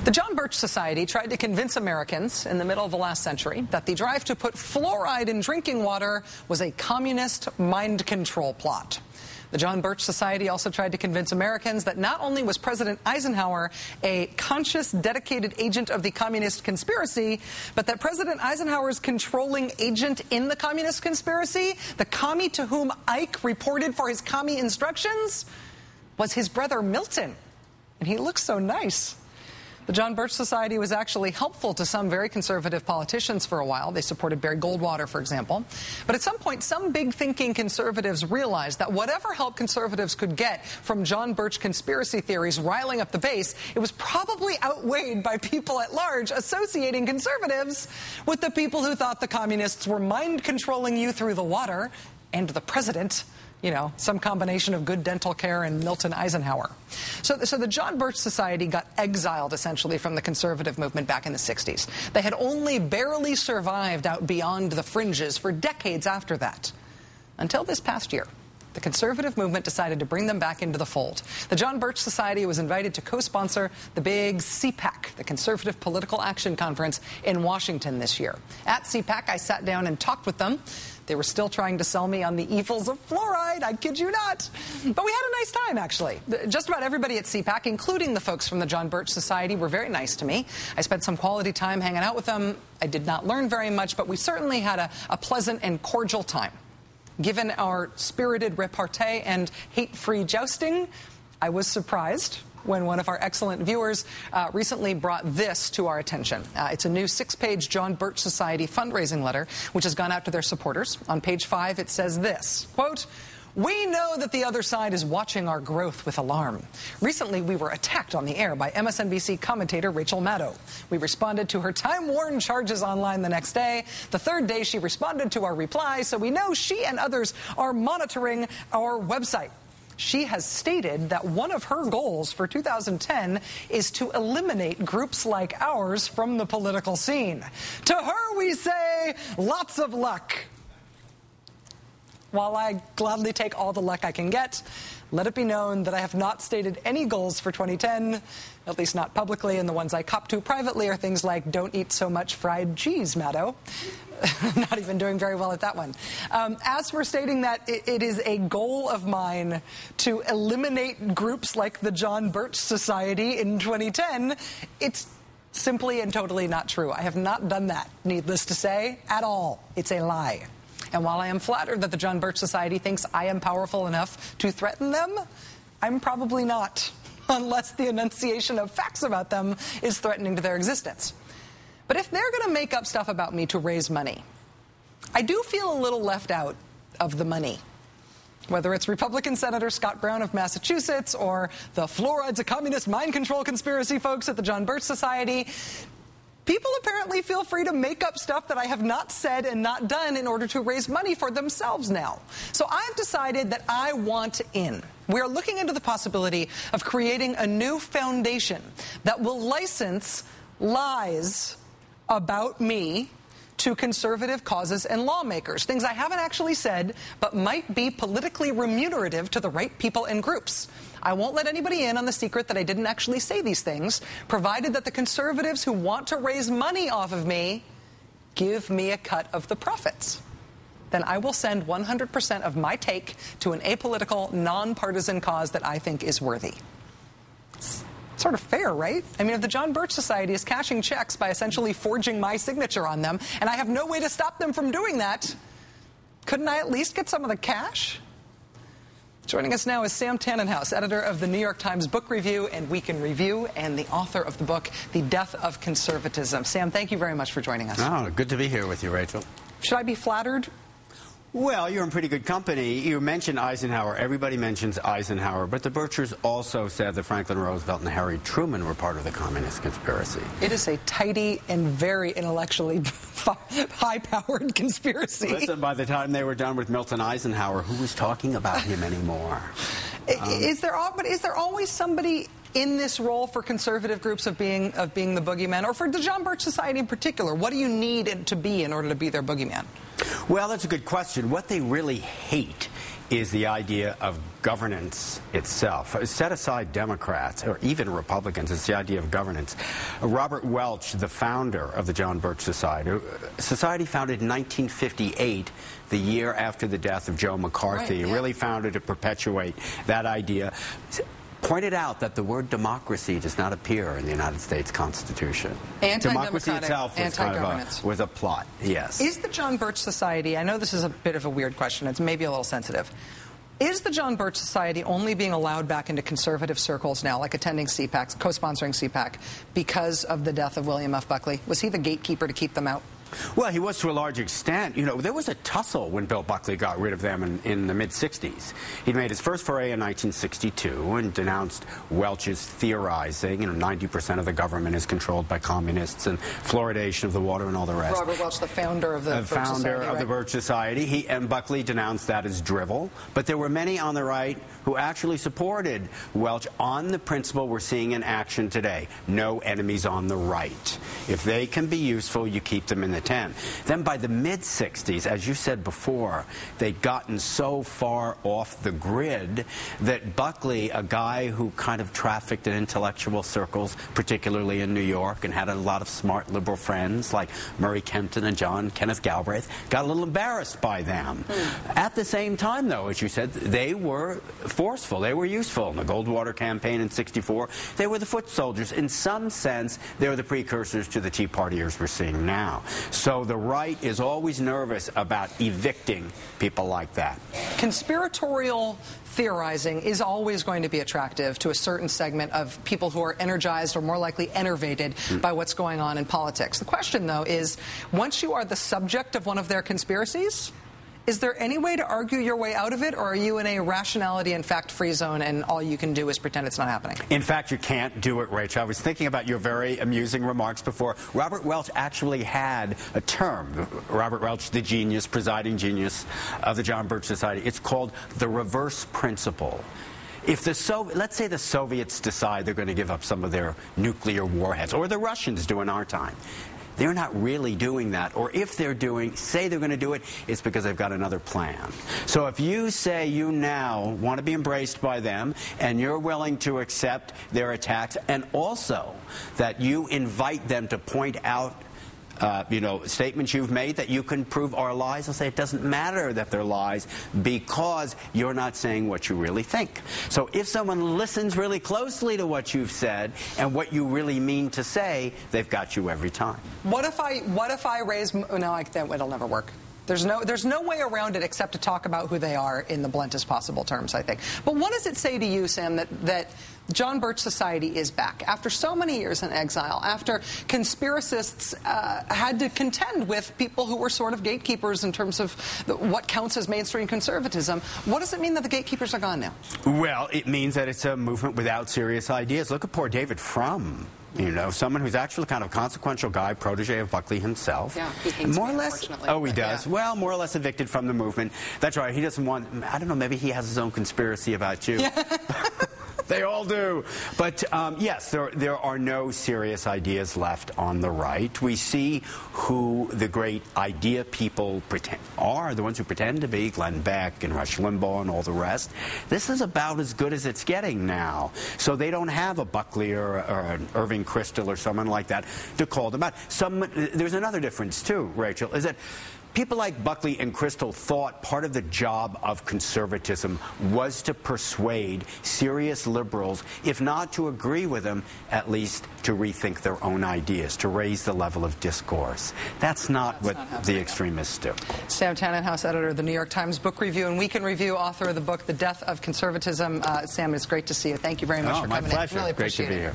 The John Birch Society tried to convince Americans in the middle of the last century that the drive to put fluoride in drinking water was a communist mind control plot. The John Birch Society also tried to convince Americans that not only was President Eisenhower a conscious, dedicated agent of the communist conspiracy, but that President Eisenhower's controlling agent in the communist conspiracy, the commie to whom Ike reported for his commie instructions, was his brother Milton. And he looks so nice. The John Birch Society was actually helpful to some very conservative politicians for a while. They supported Barry Goldwater, for example. But at some point, some big-thinking conservatives realized that whatever help conservatives could get from John Birch conspiracy theories riling up the base, it was probably outweighed by people at large associating conservatives with the people who thought the communists were mind-controlling you through the water and the president. You know, some combination of good dental care and Milton Eisenhower. So the John Birch Society got exiled, essentially, from the conservative movement back in the 60s. They had only barely survived out beyond the fringes for decades after that. Until this past year, the conservative movement decided to bring them back into the fold. The John Birch Society was invited to co-sponsor the big CPAC, the Conservative Political Action Conference, in Washington this year. At CPAC, I sat down and talked with them. They were still trying to sell me on the evils of fluoride, I kid you not. But we had a nice time, actually. Just about everybody at CPAC, including the folks from the John Birch Society, were very nice to me. I spent some quality time hanging out with them. I did not learn very much, but we certainly had a pleasant and cordial time. Given our spirited repartee and hate-free jousting, I was surprised when one of our excellent viewers recently brought this to our attention. It's a new 6-page John Birch Society fundraising letter, which has gone out to their supporters. On page 5, it says this, quote, "We know that the other side is watching our growth with alarm. Recently, we were attacked on the air by MSNBC commentator Rachel Maddow. We responded to her time-worn charges online the next day. The third day, she responded to our reply, so we know she and others are monitoring our website. She has stated that one of her goals for 2010 is to eliminate groups like ours from the political scene. To her, we say, lots of luck." While I gladly take all the luck I can get, let it be known that I have not stated any goals for 2010, at least not publicly, and the ones I cop to privately are things like, don't eat so much fried cheese, Maddow. Not even doing very well at that one. As for stating that it is a goal of mine to eliminate groups like the John Birch Society in 2010, it's simply and totally not true. I have not done that, needless to say, at all. It's a lie. And while I am flattered that the John Birch Society thinks I am powerful enough to threaten them, I'm probably not, unless the enunciation of facts about them is threatening to their existence. But if they're going to make up stuff about me to raise money, I do feel a little left out of the money. Whether it's Republican Senator Scott Brown of Massachusetts or the fluoride's a communist mind control conspiracy folks at the John Birch Society, people apparently feel free to make up stuff that I have not said and not done in order to raise money for themselves now. So I've decided that I want in. We're looking into the possibility of creating a new foundation that will license lies about me to conservative causes and lawmakers, things I haven't actually said, but might be politically remunerative to the right people and groups. I won't let anybody in on the secret that I didn't actually say these things, provided that the conservatives who want to raise money off of me give me a cut of the profits. Then I will send 100% of my take to an apolitical, nonpartisan cause that I think is worthy. Sort of fair, right? I mean, if the John Birch Society is cashing checks by essentially forging my signature on them, and I have no way to stop them from doing that, couldn't I at least get some of the cash? Joining us now is Sam Tannenhouse, editor of the New York Times Book Review and Week in Review, and the author of the book, The Death of Conservatism. Sam, thank you very much for joining us. Oh, good to be here with you, Rachel. Should I be flattered? Well, you're in pretty good company. You mentioned Eisenhower. Everybody mentions Eisenhower. But the Birchers also said that Franklin Roosevelt and Harry Truman were part of the communist conspiracy. It is a tidy and very intellectually high-powered conspiracy. Listen, by the time they were done with Milton Eisenhower, who was talking about him anymore? Is there always somebody in this role for conservative groups of being the boogeyman, or for the John Birch Society in particular? What do you need to be in order to be their boogeyman? Well, that's a good question. What they really hate is the idea of governance itself. Set aside Democrats or even Republicans, it's the idea of governance. Robert Welch, the founder of the John Birch Society founded in 1958, the year after the death of Joe McCarthy, right, yeah. really founded to perpetuate that idea. Pointed out that the word democracy does not appear in the United States Constitution. Democracy itself was a plot, yes. Is the John Birch Society, I know this is a bit of a weird question, it's maybe a little sensitive, is the John Birch Society only being allowed back into conservative circles now, like attending CPAC, co-sponsoring CPAC, because of the death of William F. Buckley? Was he the gatekeeper to keep them out? Well, he was to a large extent. You know, there was a tussle when Bill Buckley got rid of them in the mid-'60s. He made his first foray in 1962 and denounced Welch's theorizing. You know, 90% of the government is controlled by communists and fluoridation of the water and all the rest. Robert Welch, the founder of the Birch Society, the Birch Society. He and Buckley denounced that as drivel. But there were many on the right who actually supported Welch on the principle we're seeing in action today. No enemies on the right. If they can be useful, you keep them in the tent. Then by the mid-'60s, as you said before, they'd gotten so far off the grid that Buckley, a guy who kind of trafficked in intellectual circles, particularly in New York, and had a lot of smart liberal friends like Murray Kempton and John Kenneth Galbraith, got a little embarrassed by them. At the same time, though, as you said, they were forceful. They were useful. In the Goldwater campaign in '64, they were the foot soldiers. In some sense, they were the precursors to the Tea Partiers we're seeing now. So the right is always nervous about evicting people like that. Conspiratorial theorizing is always going to be attractive to a certain segment of people who are energized or more likely enervated by what's going on in politics. The question, though, is once you are the subject of one of their conspiracies, is there any way to argue your way out of it, or are you in a rationality and fact-free zone and all you can do is pretend it's not happening? In fact, you can't do it, Rachel. I was thinking about your very amusing remarks before. Robert Welch actually had a term, Robert Welch, the genius, presiding genius of the John Birch Society. It's called the reverse principle. If let's say the Soviets decide they're going to give up some of their nuclear warheads, or the Russians do in our time, they're not really doing that. Or if they're say they're going to do it, it's because they've got another plan. So if you say you now want to be embraced by them and you're willing to accept their attacks, and also that you invite them to point out statements you've made that you can prove are lies, I'll say it doesn't matter that they're lies because you're not saying what you really think. So if someone listens really closely to what you've said and what you really mean to say, they've got you every time. What if I raise... No, it'll never work. There's no way around it except to talk about who they are in the bluntest possible terms, I think. But what does it say to you, Sam, that John Birch Society is back after so many years in exile, after conspiracists had to contend with people who were sort of gatekeepers in terms of what counts as mainstream conservatism? What does it mean that the gatekeepers are gone now? Well, it means that it's a movement without serious ideas. Look at poor David Frum. You know, someone who's actually kind of a consequential guy, protege of Buckley himself. Yeah, he hates more me, or less. Oh, he does. Yeah. Well, more or less evicted from the movement. That's right. He doesn't want. I don't know. Maybe he has his own conspiracy about you. Yeah. They all do. But yes, there are no serious ideas left on the right. We see who the great idea people are, the ones who pretend to be, Glenn Beck and Rush Limbaugh and all the rest. This is about as good as it's getting now. So they don't have a Buckley or an Irving Kristol or someone like that to call them out. There's another difference, too, Rachel, is that people like Buckley and Kristol thought part of the job of conservatism was to persuade serious liberals, if not to agree with them, at least to rethink their own ideas, to raise the level of discourse. That's not what the extremists do. Sam Tannenhouse, editor of the New York Times Book Review and Week in Review, author of the book The Death of Conservatism. Sam, it's great to see you. Thank you very much for coming in. My pleasure. Really great to be here.